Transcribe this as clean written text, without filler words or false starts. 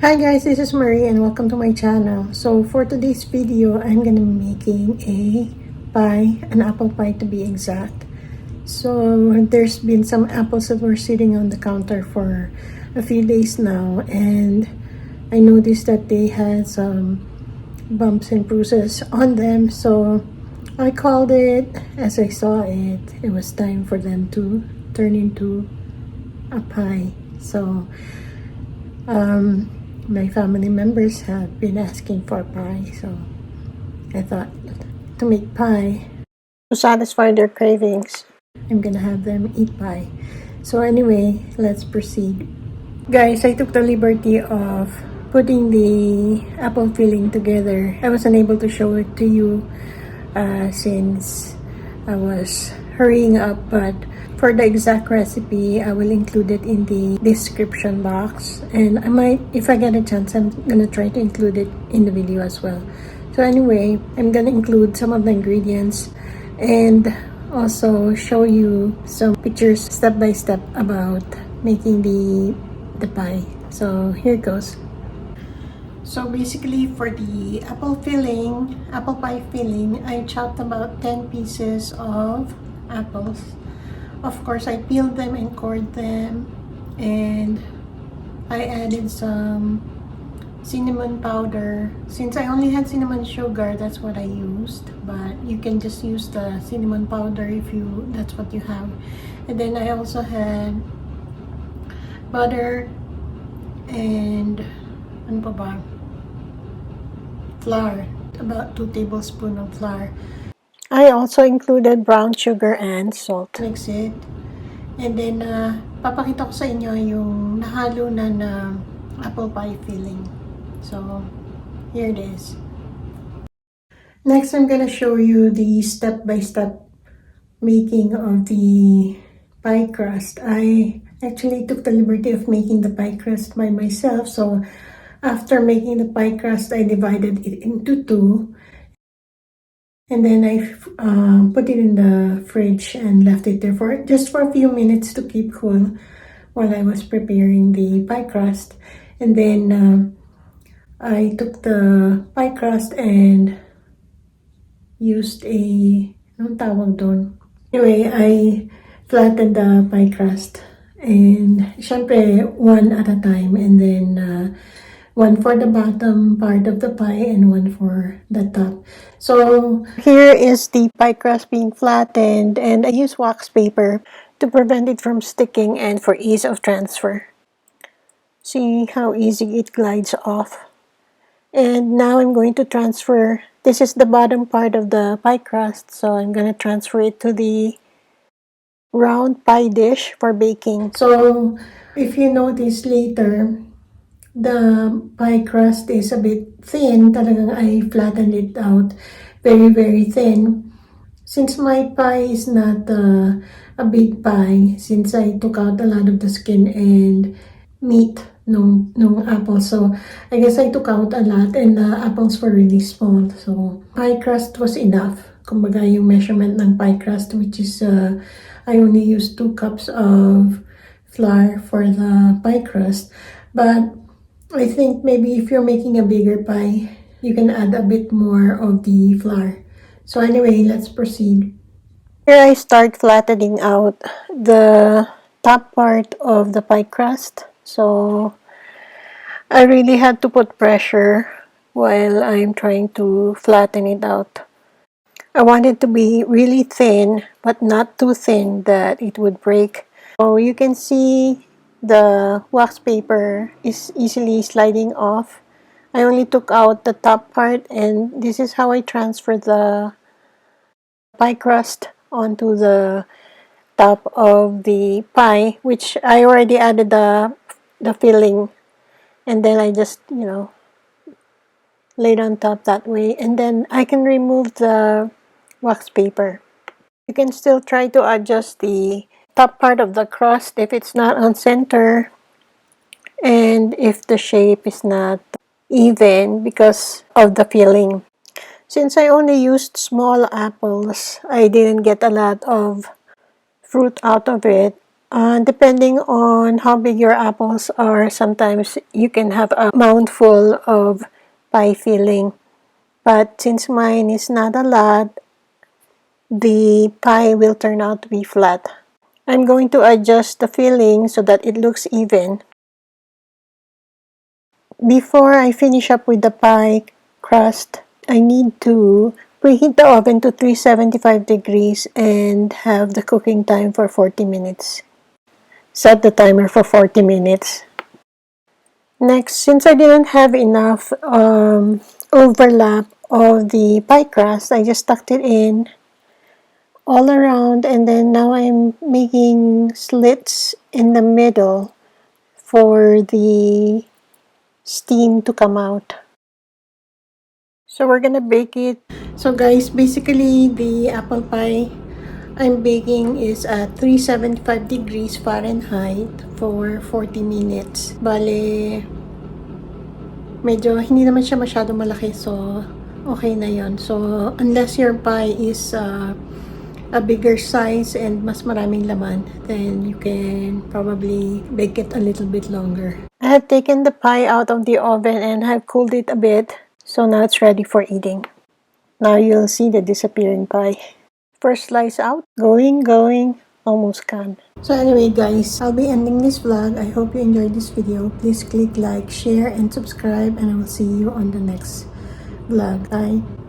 Hi guys, this is Marie and welcome to my channel. So for today's video, I'm gonna be making a pie, an apple pie to be exact. So there's been some apples that were sitting on the counter for a few days now, and I noticed that they had some bumps and bruises on them. So I called it, as I saw it, it was time for them to turn into a pie. So my family members have been asking for pie, so I thought to make pie to satisfy their cravings, I'm gonna have them eat pie. So anyway, let's proceed. Guys, I took the liberty of putting the apple filling together. I wasn't able to show it to you since I was hurrying up, but for the exact recipe, I will include it in the description box, and I might, if I get a chance, I'm gonna try to include it in the video as well. So anyway, I'm gonna include some of the ingredients and also show you some pictures step by step about making the pie. So here goes. So basically, for the apple pie filling, I chopped about 10 pieces of apples. Of course, I peeled them and cored them, and I added some cinnamon powder. Since I only had cinnamon sugar, that's what I used, but you can just use the cinnamon powder if that's what you have. And then I also had butter and ano pa ba? Flour, about 2 tablespoons of flour. I also included brown sugar and salt. Mix it. And then, papakita ko sa inyo yung nahalo na apple pie filling. So, here it is. Next, I'm gonna show you the step-by-step making of the pie crust. I actually took the liberty of making the pie crust by myself. So, after making the pie crust, I divided it into two. And then I put it in the fridge and left it there for just for a few minutes to keep cool while I was preparing the pie crust. And then I took the pie crust and used anong tawag doon? Anyway, I flattened the pie crust. And syempre, one at a time. And then one for the bottom part of the pie and one for the top. So here is the pie crust being flattened, and I use wax paper to prevent it from sticking and for ease of transfer. See how easy it glides off. And now I'm going to transfer, this is the bottom part of the pie crust, so I'm going to transfer it to the round pie dish for baking. So if you notice later, the pie crust is a bit thin. Talagang I flattened it out very, very thin. Since my pie is not a big pie, since I took out a lot of the skin and meat nung apple, so I guess I took out a lot, and the apples were really small. So pie crust was enough. Kumbaga yung measurement ng pie crust, which is I only used 2 cups of flour for the pie crust. But I think maybe if you're making a bigger pie, you can add a bit more of the flour. So anyway, let's proceed. Here I start flattening out the top part of the pie crust. So I really had to put pressure while I'm trying to flatten it out. I want it to be really thin, but not too thin that it would break. So you can see the wax paper is easily sliding off. I only took out the top part, and this is how I transfer the pie crust onto the top of the pie, which I already added the filling, and then I just, laid on top that way, and then I can remove the wax paper. You can still try to adjust the top part of the crust if it's not on center, and if the shape is not even because of the filling. Since I only used small apples, I didn't get a lot of fruit out of it. Depending on how big your apples are, sometimes you can have a mouthful of pie filling. But since mine is not a lot, the pie will turn out to be flat. I'm going to adjust the filling so that it looks even. Before I finish up with the pie crust, I need to preheat the oven to 375 degrees and have the cooking time for 40 minutes. Set the timer for 40 minutes. Next, since I didn't have enough overlap of the pie crust, I just tucked it in all around, and then now I'm making slits in the middle for the steam to come out. So we're gonna bake it. So guys, basically the apple pie I'm baking is at 375 degrees Fahrenheit for 40 minutes. Bale, medyo hindi naman siya masyado malaki, so okay na yon. So unless your pie is a bigger size and mas maraming laman, then you can probably bake it a little bit longer. I have taken the pie out of the oven and have cooled it a bit, so now it's ready for eating. Now you'll see the disappearing pie. First slice out, going, almost gone. So anyway guys, I'll be ending this vlog. I hope you enjoyed this video. Please click like, share, and subscribe, and I will see you on the next vlog. Bye!